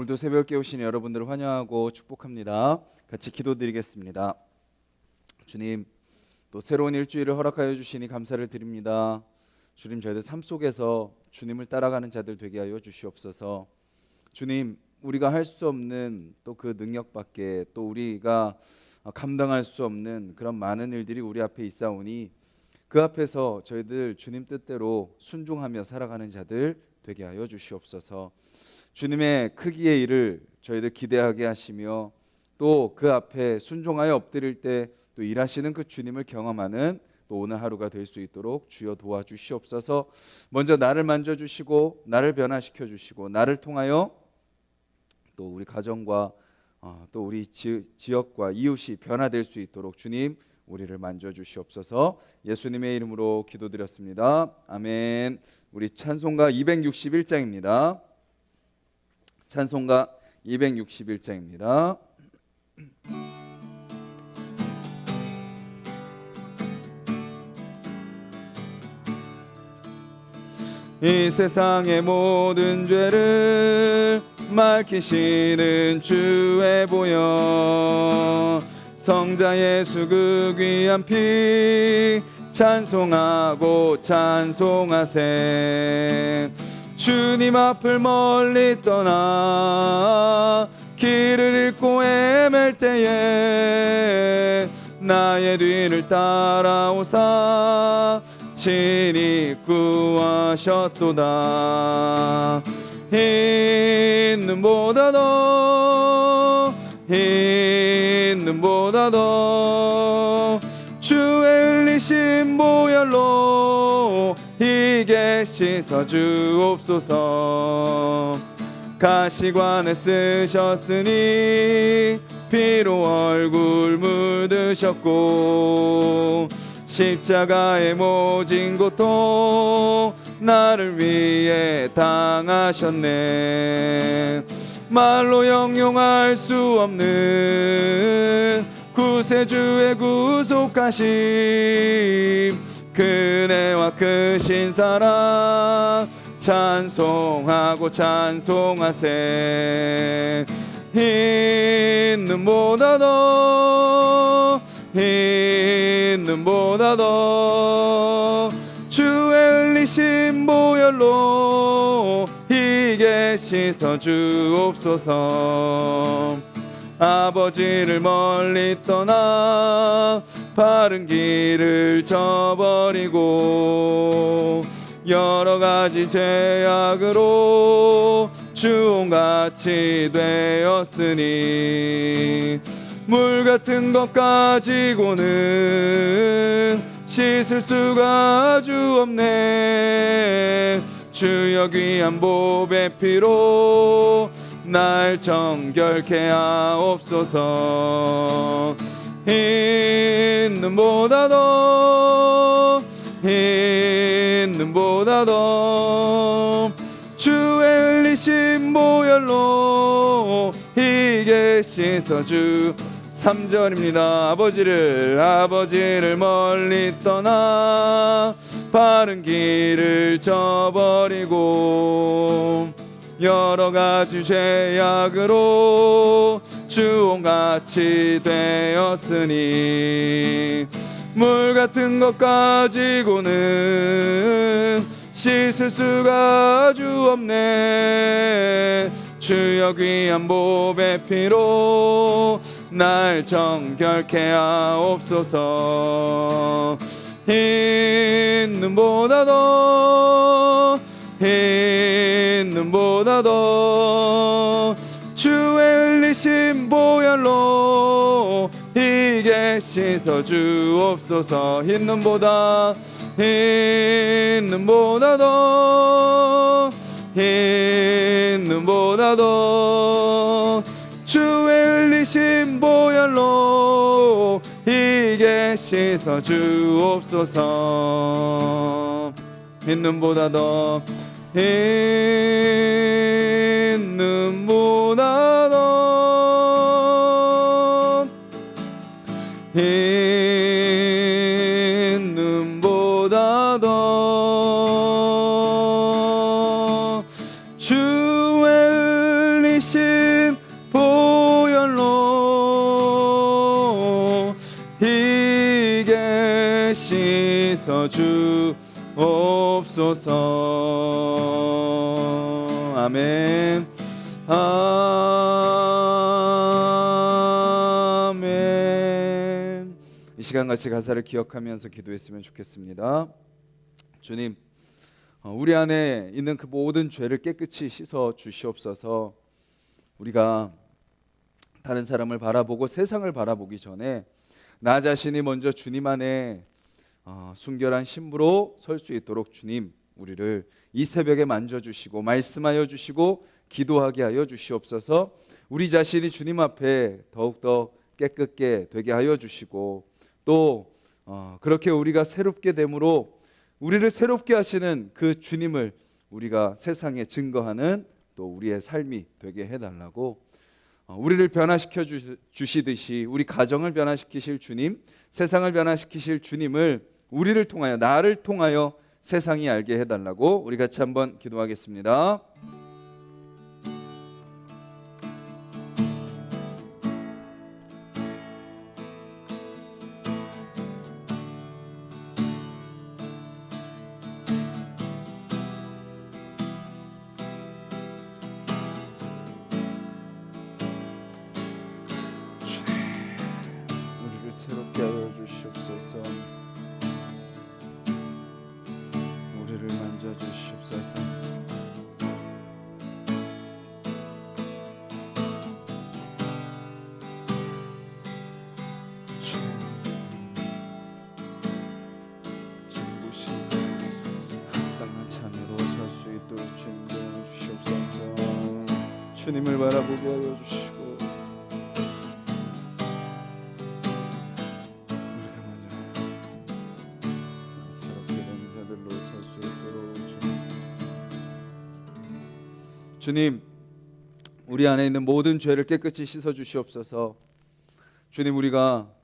오늘도 새벽에 오신 여러분들을 환영하고 축복합니다. 같이 기도드리겠습니다. 주님, 또 새로운 일주일을 허락하여 주시니 감사를 드립니다. 주님, 저희들 삶 속에서 주님을 따라가는 자들 되게 하여 주시옵소서. 주님, 우리가 할 수 없는 또 그 능력 밖에 또 우리가 감당할 수 없는 그런 많은 일들이 우리 앞에 있사오니 그 앞에서 저희들 주님 뜻대로 순종하며 살아가는 자들 되게 하여 주시옵소서. 주님의 크기의 일을 저희들 기대하게 하시며 또 그 앞에 순종하여 엎드릴 때 또 일하시는 그 주님을 경험하는 또 오늘 하루가 될 수 있도록 주여 도와주시옵소서. 먼저 나를 만져주시고 나를 변화시켜 주시고 나를 통하여 또 우리 가정과 또 우리 지역과 이웃이 변화될 수 있도록 주님 우리를 만져주시옵소서. 예수님의 이름으로 기도드렸습니다. 아멘. 우리 찬송가 261장입니다. 찬송가 261장입니다. 이 세상의 모든 죄를 밝히시는 주의 보혈, 성자 예수 그 귀한 피 찬송하고 찬송하세. 주님 앞을 멀리 떠나 길을 잃고 헤맬 때에 나의 뒤를 따라오사 친히 구하셨도다. 흰 눈보다도 주의 흘리신 보혈로 희게 씻어 주옵소서. 가시관을 쓰셨으니 피로 얼굴 묻으셨고 십자가의 모진 고통 나를 위해 당하셨네. 말로 형용할 수 없는 구세주의 구속하심, 그네와 크신 사랑 찬송하고 찬송하세. 흰 눈보다도 주의 흘리신 보혈로 희게 씻어 주옵소서. 아버지를 멀리 떠나 바른 길을 저버리고 여러 가지 죄악으로 주홍같이 되었으니 물 같은 것 가지고는 씻을 수가 아주 없네. 주여 귀한 보배 피로 날 정결케 하옵소서. 흰 눈보다도 주의 흘리신 보혈로 희게 씻어 주. 3절입니다. 아버지를 멀리 떠나 바른 길을 저버리고 여러 가지 죄악으로 주홍같이 되었으니 물 같은 것 가지고는 씻을 수가 아주 없네. 주여 귀한 보배 피로 날 정결케 하옵소서. 흰 눈보다도 주의 흘리신 보혈로 희게 씻어 주옵소서. 흰 눈보다도 주의 흘리신 보혈로 희게 씻어 주옵소서. 흰 눈보다도 주의 흘리신 씻어 주옵소서. 아멘. 아멘. 이 시간 같이 가사를 기억하면서 기도했으면 좋겠습니다. 주님, 우리 안에 있는 그 모든 죄를 깨끗이 씻어 주시옵소서. 우리가 다른 사람을 바라보고 세상을 바라보기 전에 나 자신이 먼저 주님 안에 순결한 신부로 설 수 있도록 주님, 우리를 이 새벽에 만져주시고 말씀하여 주시고 기도하게 하여 주시옵소서. 우리 자신이 주님 앞에 더욱더 깨끗게 되게 하여 주시고, 또 그렇게 우리가 새롭게 됨으로 우리를 새롭게 하시는 그 주님을 우리가 세상에 증거하는 또 우리의 삶이 되게 해달라고, 우리를 변화시켜 주시듯이 우리 가정을 변화시키실 주님, 세상을 변화시키실 주님을 우리를 통하여, 나를 통하여 세상이 알게 해달라고 우리 같이 한번 기도하겠습니다. 새롭게 하여 주시옵소서. 우리를 만져 주시옵소서. 진부신 합당한 찬으로 설 수 있도록 주님 되어 주시옵소서. 주님을 바라보게 하여 주시고 주님, 우리 안에 있는 모든 죄를 깨끗이 씻어 주시옵소서. 주님, 우리가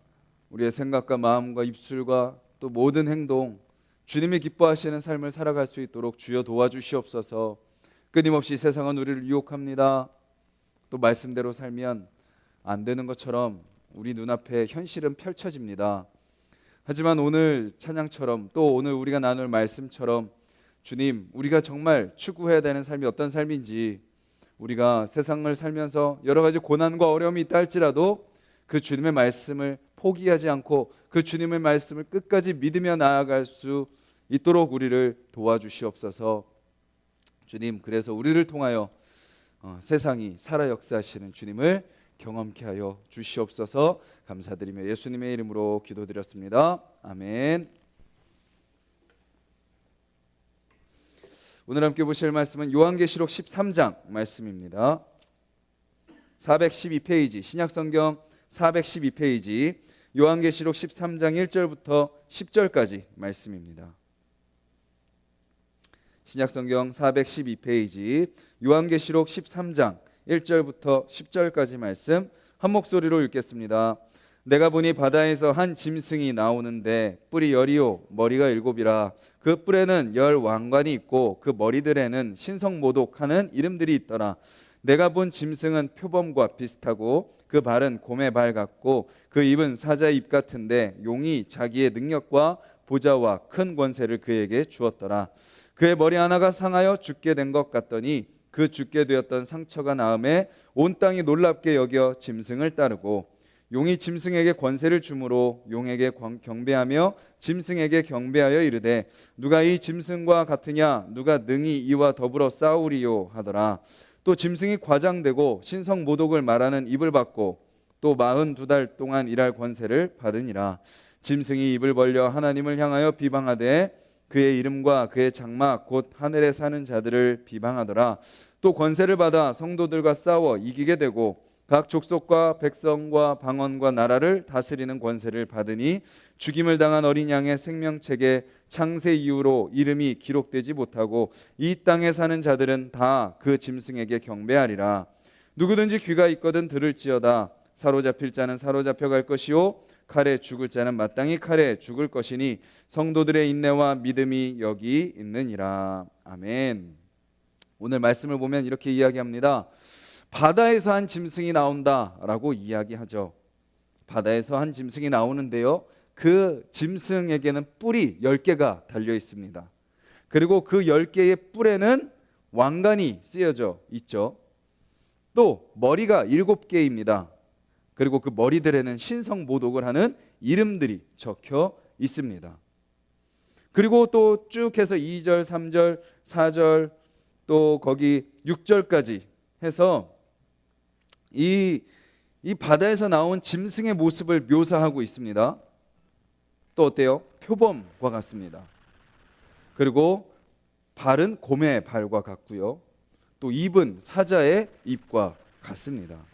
우리의 생각과 마음과 입술과 또 모든 행동, 주님이 기뻐하시는 삶을 살아갈 수 있도록 주여 도와주시옵소서. 끊임없이 세상은 우리를 유혹합니다. 또 말씀대로 살면 안 되는 것처럼 우리 눈앞에 현실은 펼쳐집니다. 하지만 오늘 찬양처럼, 또 오늘 우리가 나눌 말씀처럼 주님, 우리가 정말 추구해야 되는 삶이 어떤 삶인지, 우리가 세상을 살면서 여러 가지 고난과 어려움이 있다 할지라도 그 주님의 말씀을 포기하지 않고 그 주님의 말씀을 끝까지 믿으며 나아갈 수 있도록 우리를 도와주시옵소서. 주님, 그래서 우리를 통하여 세상이 살아 역사하시는 주님을 경험케 하여 주시옵소서. 감사드리며 예수님의 이름으로 기도드렸습니다. 아멘. 오늘 함께 보실 말씀은 요한계시록 13장 말씀입니다. 412페이지, 신약성경 412페이지, 요한계시록 13장 1절부터 10절까지 말씀입니다. 신약성경 412페이지, 요한계시록 13장 1절부터 10절까지 말씀 한 목소리로 읽겠습니다. 내가 보니 바다에서 한 짐승이 나오는데 뿔이 10이요 머리가 7이라. 그 뿔에는 10 왕관이 있고 그 머리들에는 신성모독하는 이름들이 있더라. 내가 본 짐승은 표범과 비슷하고 그 발은 곰의 발 같고 그 입은 사자의 입 같은데 용이 자기의 능력과 보좌와 큰 권세를 그에게 주었더라. 그의 머리 하나가 상하여 죽게 된 것 같더니 그 죽게 되었던 상처가 나음에 온 땅이 놀랍게 여겨 짐승을 따르고, 용이 짐승에게 권세를 주므로 용에게 경배하며 짐승에게 경배하여 이르되 누가 이 짐승과 같으냐, 누가 능히 이와 더불어 싸우리요 하더라. 또 짐승이 과장되고 신성 모독을 말하는 입을 받고 또 42달 동안 일할 권세를 받으니라. 짐승이 입을 벌려 하나님을 향하여 비방하되 그의 이름과 그의 장막 곧 하늘에 사는 자들을 비방하더라. 또 권세를 받아 성도들과 싸워 이기게 되고 각 족속과 백성과 방언과 나라를 다스리는 권세를 받으니 죽임을 당한 어린 양의 생명책에 창세 이후로 이름이 기록되지 못하고 이 땅에 사는 자들은 다 그 짐승에게 경배하리라. 누구든지 귀가 있거든 들을지어다. 사로잡힐 자는 사로잡혀갈 것이요 칼에 죽을 자는 마땅히 칼에 죽을 것이니 성도들의 인내와 믿음이 여기 있느니라. 아멘. 오늘 말씀을 보면 이렇게 이야기합니다. 바다에서 한 짐승이 나온다라고 이야기하죠. 바다에서 한 짐승이 나오는데요, 그 짐승에게는 뿔이 10개가 달려 있습니다. 그리고 그 10개의 뿔에는 왕관이 쓰여져 있죠. 또 머리가 7개입니다. 그리고 그 머리들에는 신성모독을 하는 이름들이 적혀 있습니다. 그리고 또 쭉 해서 2절, 3절, 4절 또 거기 6절까지 해서 이 바다에서 나온 짐승의 모습을 묘사하고 있습니다. 또 어때요? 표범과 같습니다. 그리고 발은 곰의 발과 같고요. 또 입은 사자의 입과 같습니다.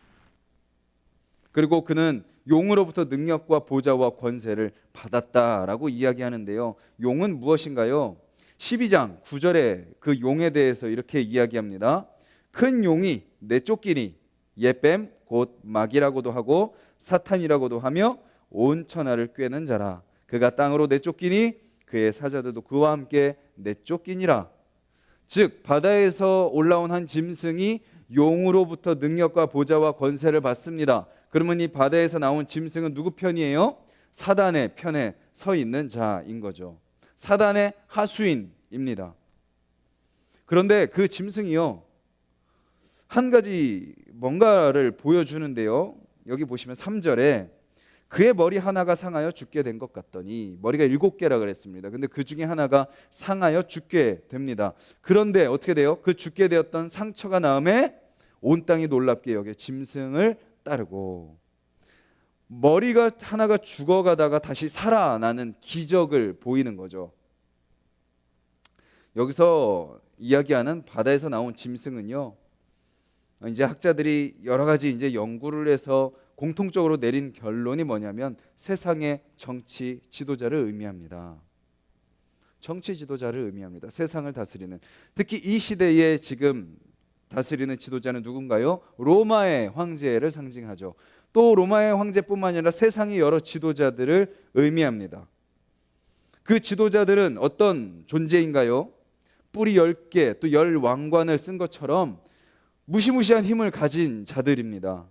그리고 그는 용으로부터 능력과 보좌와 권세를 받았다라고 이야기하는데요. 용은 무엇인가요? 12장 9절에 그 용에 대해서 이렇게 이야기합니다. 큰 용이 내쫓기니 예뱀 곧 마귀라고도 하고 사탄이라고도 하며 온 천하를 꿰는 자라. 그가 땅으로 내쫓기니 그의 사자들도 그와 함께 내쫓기니라. 즉 바다에서 올라온 한 짐승이 용으로부터 능력과 보좌와 권세를 받습니다. 그러면 이 바다에서 나온 짐승은 누구 편이에요? 사단의 편에 서 있는 자인 거죠. 사단의 하수인입니다. 그런데 그 짐승이요, 한 가지 뭔가를 보여주는데요. 여기 보시면 3절에 그의 머리 하나가 상하여 죽게 된 것 같더니, 머리가 7개라 그랬습니다. 근데 그 중에 하나가 상하여 죽게 됩니다. 그런데 어떻게 돼요? 그 죽게 되었던 상처가 나음에 온 땅이 놀랍게 여겨 짐승을 따르고, 머리가 하나가 죽어가다가 다시 살아나는 기적을 보이는 거죠. 여기서 이야기하는 바다에서 나온 짐승은요, 이제 학자들이 여러 가지 이제 연구를 해서 공통적으로 내린 결론이 뭐냐면 세상의 정치 지도자를 의미합니다. 정치 지도자를 의미합니다. 세상을 다스리는, 특히 이 시대에 지금 다스리는 지도자는 누군가요? 로마의 황제를 상징하죠. 또 로마의 황제뿐만 아니라 세상의 여러 지도자들을 의미합니다. 그 지도자들은 어떤 존재인가요? 뿔이 10개 또 10왕관을 쓴 것처럼 무시무시한 힘을 가진 자들입니다.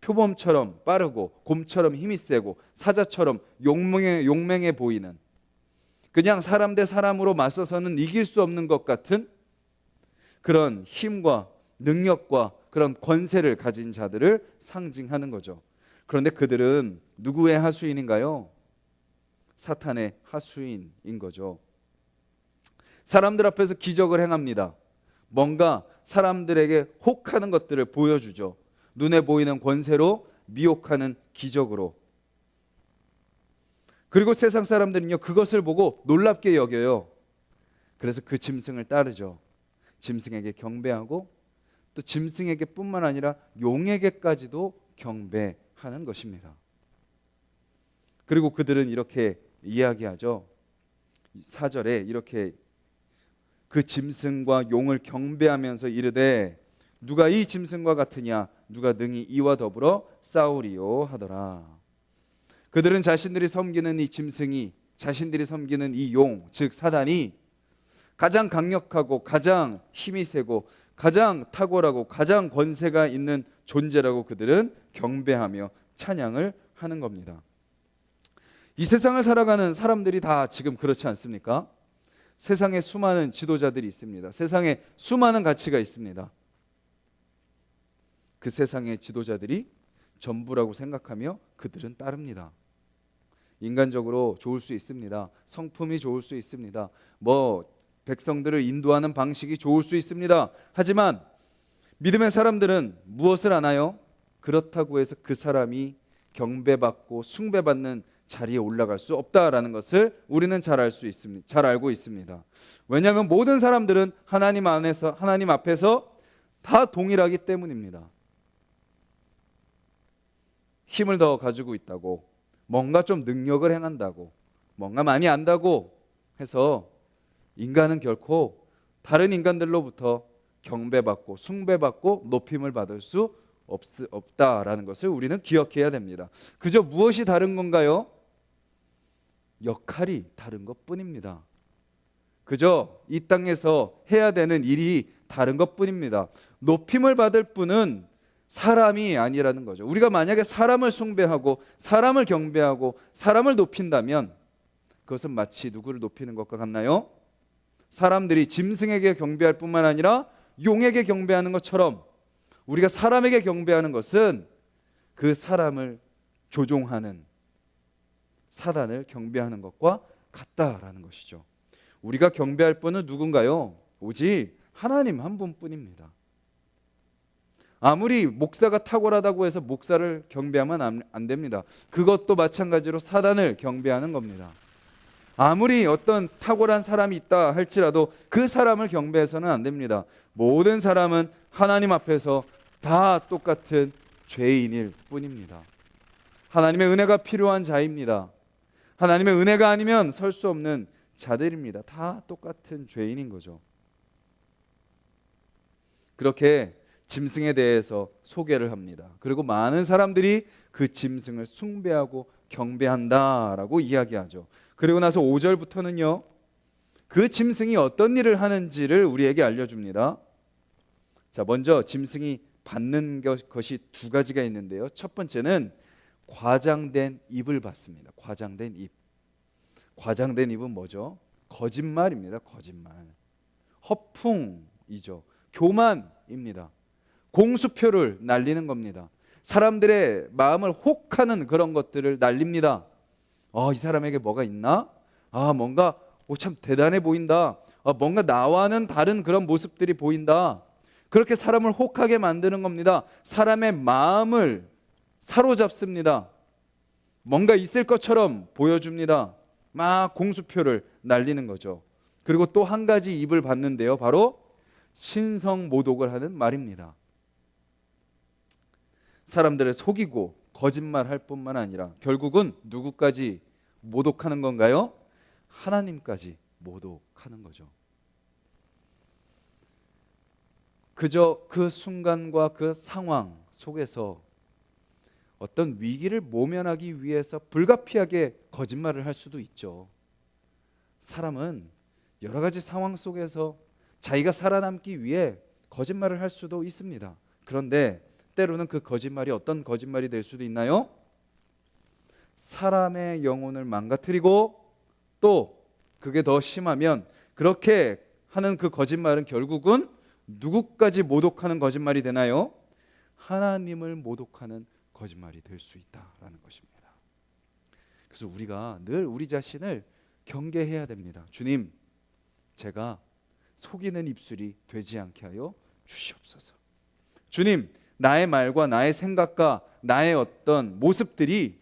표범처럼 빠르고 곰처럼 힘이 세고 사자처럼 용맹해 보이는, 그냥 사람 대 사람으로 맞서서는 이길 수 없는 것 같은 그런 힘과 능력과 그런 권세를 가진 자들을 상징하는 거죠. 그런데 그들은 누구의 하수인인가요? 사탄의 하수인인 거죠. 사람들 앞에서 기적을 행합니다. 뭔가 사람들에게 혹하는 것들을 보여주죠. 눈에 보이는 권세로, 미혹하는 기적으로. 그리고 세상 사람들은요, 그것을 보고 놀랍게 여겨요. 그래서 그 짐승을 따르죠. 짐승에게 경배하고 또 짐승에게 뿐만 아니라 용에게까지도 경배하는 것입니다. 그리고 그들은 이렇게 이야기하죠. 4절에 이렇게 그 짐승과 용을 경배하면서 이르되 누가 이 짐승과 같으냐, 누가 능히 이와 더불어 싸우리요 하더라. 그들은 자신들이 섬기는 이 짐승이, 자신들이 섬기는 이 용, 즉 사단이 가장 강력하고 가장 힘이 세고 가장 탁월하고 가장 권세가 있는 존재라고 그들은 경배하며 찬양을 하는 겁니다. 이 세상을 살아가는 사람들이 다 지금 그렇지 않습니까? 세상에 수많은 지도자들이 있습니다. 세상에 수많은 가치가 있습니다. 그 세상의 지도자들이 전부라고 생각하며 그들은 따릅니다. 인간적으로 좋을 수 있습니다. 성품이 좋을 수 있습니다. 백성들을 인도하는 방식이 좋을 수 있습니다. 하지만 믿음의 사람들은 무엇을 아나요? 그렇다고 해서 그 사람이 경배받고 숭배받는 자리에 올라갈 수 없다라는 것을 우리는 잘 알고 있습니다. 왜냐하면 모든 사람들은 하나님 앞에서 다 동일하기 때문입니다. 힘을 더 가지고 있다고, 뭔가 좀 능력을 행한다고, 뭔가 많이 안다고 해서 인간은 결코 다른 인간들로부터 경배받고 숭배받고 높임을 받을 수 없다라는 것을 우리는 기억해야 됩니다. 그저 무엇이 다른 건가요? 역할이 다른 것뿐입니다. 그저 이 땅에서 해야 되는 일이 다른 것뿐입니다. 높임을 받을 분은 사람이 아니라는 거죠. 우리가 만약에 사람을 숭배하고 사람을 경배하고 사람을 높인다면 그것은 마치 누구를 높이는 것과 같나요? 사람들이 짐승에게 경배할 뿐만 아니라 용에게 경배하는 것처럼 우리가 사람에게 경배하는 것은 그 사람을 조종하는 사단을 경배하는 것과 같다라는 것이죠. 우리가 경배할 분은 누군가요? 오직 하나님 한 분뿐입니다. 아무리 목사가 탁월하다고 해서 목사를 경배하면 안 됩니다. 그것도 마찬가지로 사단을 경배하는 겁니다. 아무리 어떤 탁월한 사람이 있다 할지라도 그 사람을 경배해서는 안 됩니다. 모든 사람은 하나님 앞에서 다 똑같은 죄인일 뿐입니다. 하나님의 은혜가 필요한 자입니다. 하나님의 은혜가 아니면 설 수 없는 자들입니다. 다 똑같은 죄인인 거죠. 그렇게 짐승에 대해서 소개를 합니다. 그리고 많은 사람들이 그 짐승을 숭배하고 경배한다라고 이야기하죠. 그리고 나서 5절부터는요, 그 짐승이 어떤 일을 하는지를 우리에게 알려줍니다. 자, 먼저 짐승이 받는 것이 두 가지가 있는데요. 첫 번째는 과장된 입을 받습니다. 과장된 입. 과장된 입은 뭐죠? 거짓말입니다. 거짓말. 허풍이죠. 교만입니다. 공수표를 날리는 겁니다. 사람들의 마음을 혹하는 그런 것들을 날립니다. 이 사람에게 뭐가 있나? 뭔가 참 대단해 보인다. 뭔가 나와는 다른 그런 모습들이 보인다. 그렇게 사람을 혹하게 만드는 겁니다. 사람의 마음을 사로잡습니다. 뭔가 있을 것처럼 보여줍니다. 막 공수표를 날리는 거죠. 그리고 또 한 가지 입을 받는데요. 바로 신성모독을 하는 말입니다. 사람들을 속이고 거짓말할 뿐만 아니라 결국은 누구까지 모독하는 건가요? 하나님까지 모독하는 거죠. 그저 그 순간과 그 상황 속에서 어떤 위기를 모면하기 위해서 불가피하게 거짓말을 할 수도 있죠. 사람은 여러 가지 상황 속에서 자기가 살아남기 위해 거짓말을 할 수도 있습니다. 그런데 때로는 그 거짓말이 어떤 거짓말이 될 수도 있나요? 사람의 영혼을 망가뜨리고 또 그게 더 심하면 그렇게 하는 그 거짓말은 결국은 누구까지 모독하는 거짓말이 되나요? 하나님을 모독하는 거짓말이 될 수 있다라는 것입니다. 그래서 우리가 늘 우리 자신을 경계해야 됩니다. 주님, 제가 속이는 입술이 되지 않게 하여 주시옵소서. 주님, 나의 말과 나의 생각과 나의 어떤 모습들이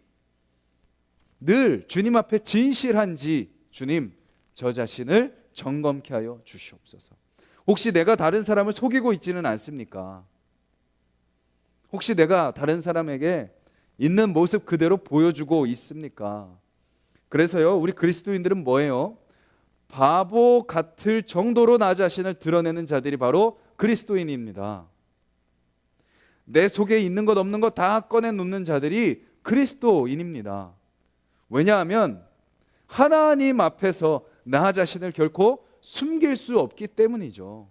늘 주님 앞에 진실한지 주님, 저 자신을 점검케 하여 주시옵소서. 혹시 내가 다른 사람을 속이고 있지는 않습니까? 혹시 내가 다른 사람에게 있는 모습 그대로 보여주고 있습니까? 그래서요, 우리 그리스도인들은 뭐예요? 바보 같을 정도로 나 자신을 드러내는 자들이 바로 그리스도인입니다. 내 속에 있는 것 없는 것 다 꺼내놓는 자들이 그리스도인입니다. 왜냐하면 하나님 앞에서 나 자신을 결코 숨길 수 없기 때문이죠.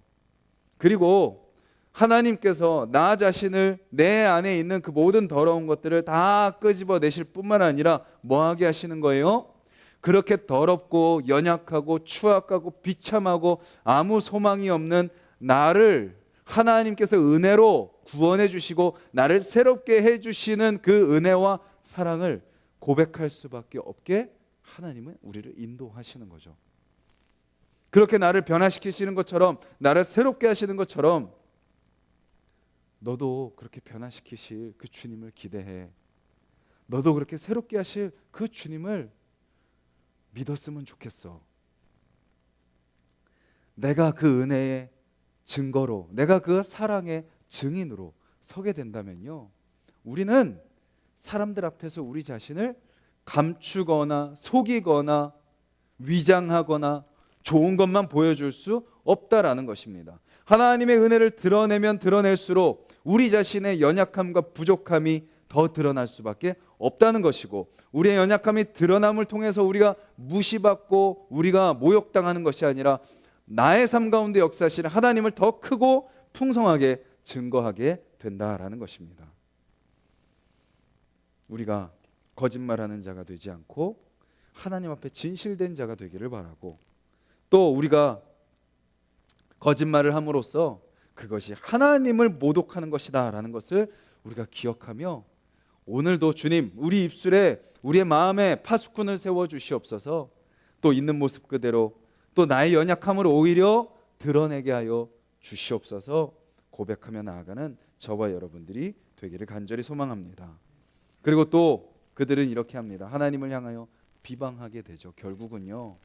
그리고 하나님께서 나 자신을 내 안에 있는 그 모든 더러운 것들을 다 끄집어내실 뿐만 아니라 뭐하게 하시는 거예요? 그렇게 더럽고 연약하고 추악하고 비참하고 아무 소망이 없는 나를 하나님께서 은혜로 구원해 주시고 나를 새롭게 해주시는 그 은혜와 사랑을 고백할 수밖에 없게 하나님은 우리를 인도하시는 거죠. 그렇게 나를 변화시키시는 것처럼, 나를 새롭게 하시는 것처럼 너도 그렇게 변화시키실 그 주님을 기대해. 너도 그렇게 새롭게 하실 그 주님을 믿었으면 좋겠어. 내가 그 은혜의 증거로, 내가 그 사랑의 증인으로 서게 된다면요, 우리는 사람들 앞에서 우리 자신을 감추거나 속이거나 위장하거나 좋은 것만 보여줄 수 없다라는 것입니다. 하나님의 은혜를 드러내면 드러낼수록 우리 자신의 연약함과 부족함이 더 드러날 수밖에 없다는 것이고, 우리의 연약함이 드러남을 통해서 우리가 무시받고 우리가 모욕당하는 것이 아니라 나의 삶 가운데 역사하시는 하나님을 더 크고 풍성하게 증거하게 된다라는 것입니다. 우리가 거짓말하는 자가 되지 않고 하나님 앞에 진실된 자가 되기를 바라고, 또 우리가 거짓말을 함으로써 그것이 하나님을 모독하는 것이다 라는 것을 우리가 기억하며, 오늘도 주님 우리 입술에 우리의 마음에 파수꾼을 세워 주시옵소서, 또 있는 모습 그대로 또 나의 연약함을 오히려 드러내게 하여 주시옵소서 고백하며 나아가는 저와 여러분들이 되기를 간절히 소망합니다. 그리고 또 그들은 이렇게 합니다. 하나님을 향하여 비방하게 되죠. 결국은요,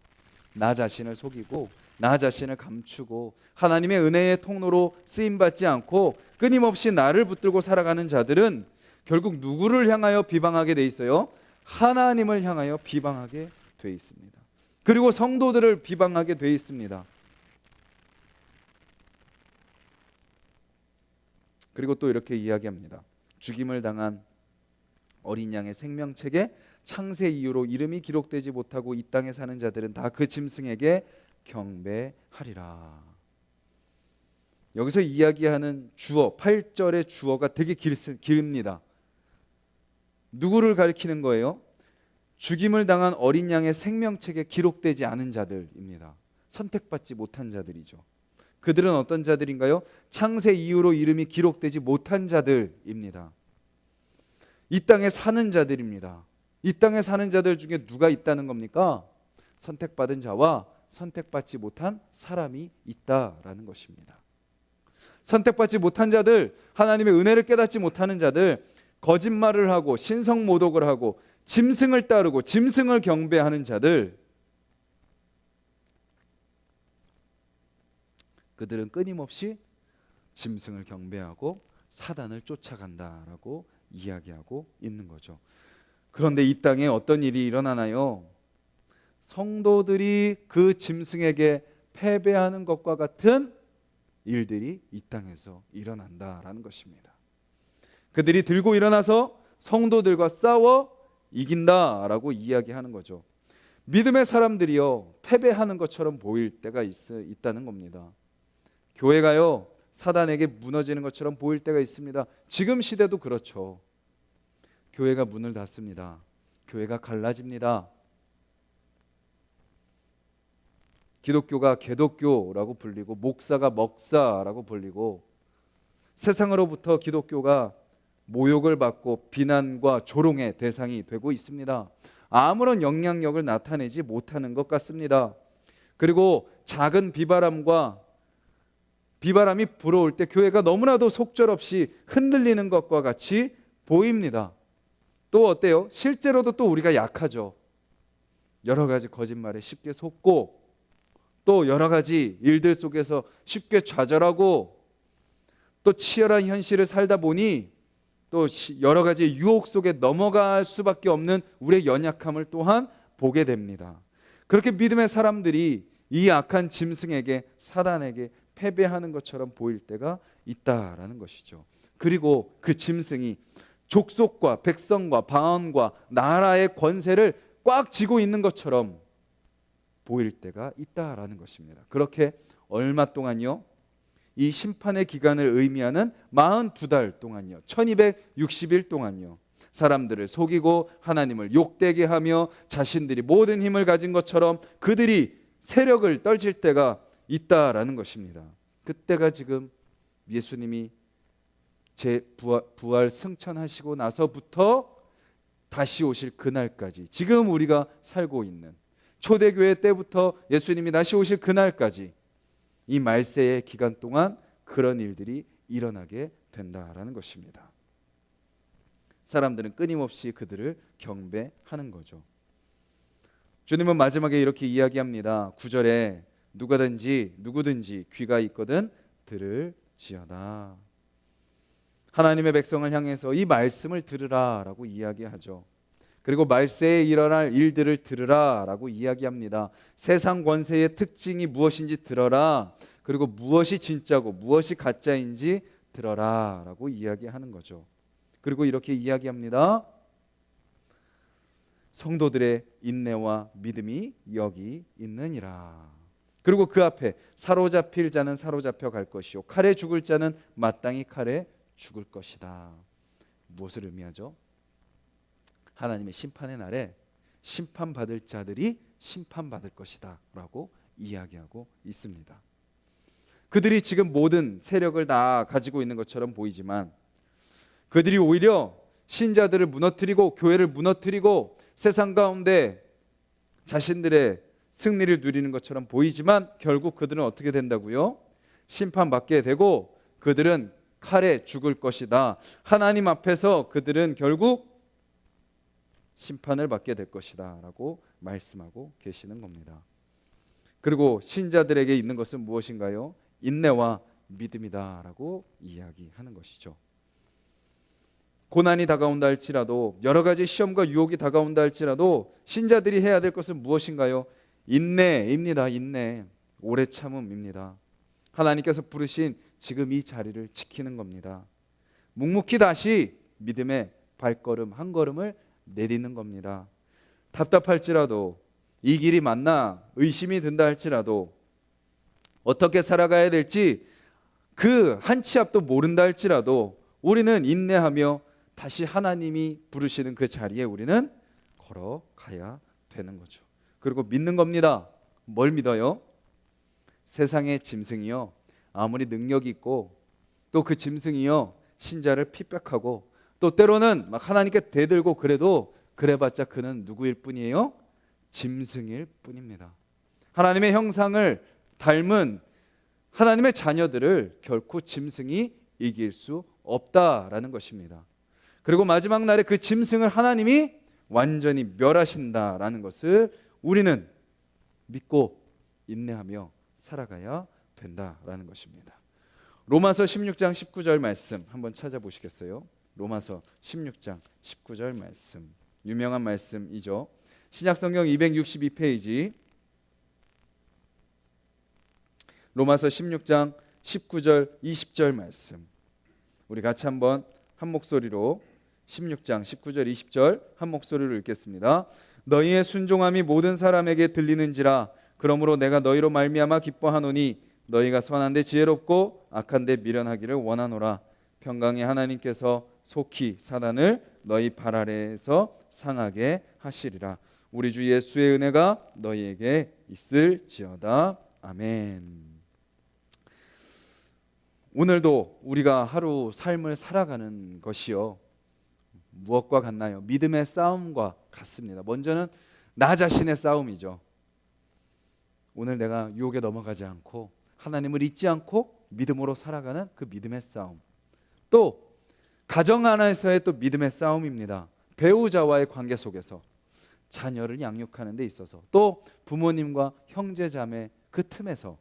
나 자신을 속이고 나 자신을 감추고 하나님의 은혜의 통로로 쓰임받지 않고 끊임없이 나를 붙들고 살아가는 자들은 결국 누구를 향하여 비방하게 돼 있어요? 하나님을 향하여 비방하게 돼 있습니다. 그리고 성도들을 비방하게 돼 있습니다. 그리고 또 이렇게 이야기합니다. 죽임을 당한 어린 양의 생명책에 창세 이후로 이름이 기록되지 못하고 이 땅에 사는 자들은 다 그 짐승에게 경배하리라. 여기서 이야기하는 주어, 8절의 주어가 되게 길습니다. 누구를 가리키는 거예요? 죽임을 당한 어린 양의 생명책에 기록되지 않은 자들입니다. 선택받지 못한 자들이죠. 그들은 어떤 자들인가요? 창세 이후로 이름이 기록되지 못한 자들입니다. 이 땅에 사는 자들입니다. 이 땅에 사는 자들 중에 누가 있다는 겁니까? 선택받은 자와 선택받지 못한 사람이 있다라는 것입니다. 선택받지 못한 자들, 하나님의 은혜를 깨닫지 못하는 자들, 거짓말을 하고 신성모독을 하고 짐승을 따르고 짐승을 경배하는 자들, 그들은 끊임없이 짐승을 경배하고 사단을 쫓아간다라고 이야기하고 있는 거죠. 그런데 이 땅에 어떤 일이 일어나나요? 성도들이 그 짐승에게 패배하는 것과 같은 일들이 이 땅에서 일어난다라는 것입니다. 그들이 들고 일어나서 성도들과 싸워 이긴다라고 이야기하는 거죠. 믿음의 사람들이요, 패배하는 것처럼 보일 때가 있다는 겁니다. 교회가요, 사단에게 무너지는 것처럼 보일 때가 있습니다. 지금 시대도 그렇죠. 교회가 문을 닫습니다. 교회가 갈라집니다. 기독교가 개독교라고 불리고 목사가 먹사라고 불리고, 세상으로부터 기독교가 모욕을 받고 비난과 조롱의 대상이 되고 있습니다. 아무런 영향력을 나타내지 못하는 것 같습니다. 그리고 작은 비바람이 불어올 때 교회가 너무나도 속절없이 흔들리는 것과 같이 보입니다. 또 어때요? 실제로도 또 우리가 약하죠. 여러 가지 거짓말에 쉽게 속고, 또 여러 가지 일들 속에서 쉽게 좌절하고, 또 치열한 현실을 살다 보니 또 여러 가지 유혹 속에 넘어갈 수밖에 없는 우리의 연약함을 또한 보게 됩니다. 그렇게 믿음의 사람들이 이 악한 짐승에게, 사단에게 패배하는 것처럼 보일 때가 있다라는 것이죠. 그리고 그 짐승이 족속과 백성과 방언과 나라의 권세를 꽉 쥐고 있는 것처럼 보일 때가 있다라는 것입니다. 그렇게 얼마 동안요? 이 심판의 기간을 의미하는 42달 동안요, 1260일 동안요, 사람들을 속이고 하나님을 욕되게 하며 자신들이 모든 힘을 가진 것처럼 그들이 세력을 떨칠 때가 있다라는 것입니다. 그때가 지금 예수님이 부활 승천하시고 나서부터 다시 오실 그날까지, 지금 우리가 살고 있는 초대교회 때부터 예수님이 다시 오실 그날까지 이 말세의 기간 동안 그런 일들이 일어나게 된다라는 것입니다. 사람들은 끊임없이 그들을 경배하는 거죠. 주님은 마지막에 이렇게 이야기합니다. 9절에 누구든지 귀가 있거든 들을지어다. 하나님의 백성을 향해서 이 말씀을 들으라라고 이야기하죠. 그리고 말세에 일어날 일들을 들으라라고 이야기합니다. 세상 권세의 특징이 무엇인지 들어라. 그리고 무엇이 진짜고 무엇이 가짜인지 들어라라고 이야기하는 거죠. 그리고 이렇게 이야기합니다. 성도들의 인내와 믿음이 여기 있느니라. 그리고 그 앞에 사로잡힐 자는 사로잡혀 갈 것이요 칼에 죽을 자는 마땅히 칼에 죽을 것이다. 무엇을 의미하죠? 하나님의 심판의 날에 심판받을 자들이 심판받을 것이다 라고 이야기하고 있습니다. 그들이 지금 모든 세력을 다 가지고 있는 것처럼 보이지만 그들이 오히려 신자들을 무너뜨리고 교회를 무너뜨리고 세상 가운데 자신들의 승리를 누리는 것처럼 보이지만 결국 그들은 어떻게 된다고요? 심판받게 되고 그들은 칼에 죽을 것이다. 하나님 앞에서 그들은 결국 심판을 받게 될 것이다 라고 말씀하고 계시는 겁니다. 그리고 신자들에게 있는 것은 무엇인가요? 인내와 믿음이다 라고 이야기하는 것이죠. 고난이 다가온다 할지라도 여러 가지 시험과 유혹이 다가온다 할지라도 신자들이 해야 될 것은 무엇인가요? 인내입니다. 인내, 오래 참음입니다. 하나님께서 부르신 지금 이 자리를 지키는 겁니다. 묵묵히 다시 믿음의 발걸음 한 걸음을 내디는 겁니다. 답답할지라도 이 길이 맞나 의심이 든다 할지라도 어떻게 살아가야 될지 그 한 치 앞도 모른다 할지라도 우리는 인내하며 다시 하나님이 부르시는 그 자리에 우리는 걸어가야 되는 거죠. 그리고 믿는 겁니다. 뭘 믿어요? 세상의 짐승이요 아무리 능력이 있고 또 그 짐승이요 신자를 핍박하고 또 때로는 막 하나님께 대들고 그래도 그래봤자 그는 누구일 뿐이에요? 짐승일 뿐입니다. 하나님의 형상을 닮은 하나님의 자녀들을 결코 짐승이 이길 수 없다라는 것입니다. 그리고 마지막 날에 그 짐승을 하나님이 완전히 멸하신다라는 것을 우리는 믿고 인내하며 살아가야 된다라는 것입니다. 로마서 16장 19절 말씀 한번 찾아보시겠어요? 로마서 16장 19절 말씀, 유명한 말씀이죠. 신약성경 262페이지 로마서 16장 19절 20절 말씀, 우리 같이 한번 한 목소리로 16장 19절 20절 한 목소리로 읽겠습니다. 너희의 순종함이 모든 사람에게 들리는지라 그러므로 내가 너희로 말미암아 기뻐하노니 너희가 선한데 지혜롭고 악한데 미련하기를 원하노라. 평강의 하나님께서 속히 사단을 너희 발 아래에서 상하게 하시리라. 우리 주 예수의 은혜가 너희에게 있을지어다. 아멘. 오늘도 우리가 하루 삶을 살아가는 것이요 무엇과 같나요? 믿음의 싸움과 같습니다. 먼저는 나 자신의 싸움이죠. 오늘 내가 유혹에 넘어가지 않고 하나님을 잊지 않고 믿음으로 살아가는 그 믿음의 싸움. 또 가정 안에서의 또 믿음의 싸움입니다. 배우자와의 관계 속에서 자녀를 양육하는 데 있어서 또 부모님과 형제자매 그 틈에서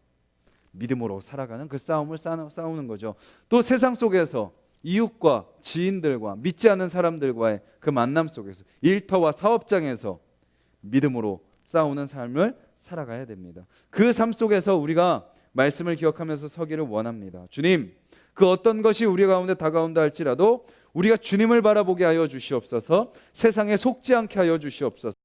믿음으로 살아가는 그 싸움을 싸우는 거죠. 또 세상 속에서 이웃과 지인들과 믿지 않는 사람들과의 그 만남 속에서 일터와 사업장에서 믿음으로 싸우는 삶을 살아가야 됩니다. 그 삶 속에서 우리가 말씀을 기억하면서 서기를 원합니다. 주님, 그 어떤 것이 우리 가운데 다가온다 할지라도 우리가 주님을 바라보게 하여 주시옵소서. 세상에 속지 않게 하여 주시옵소서.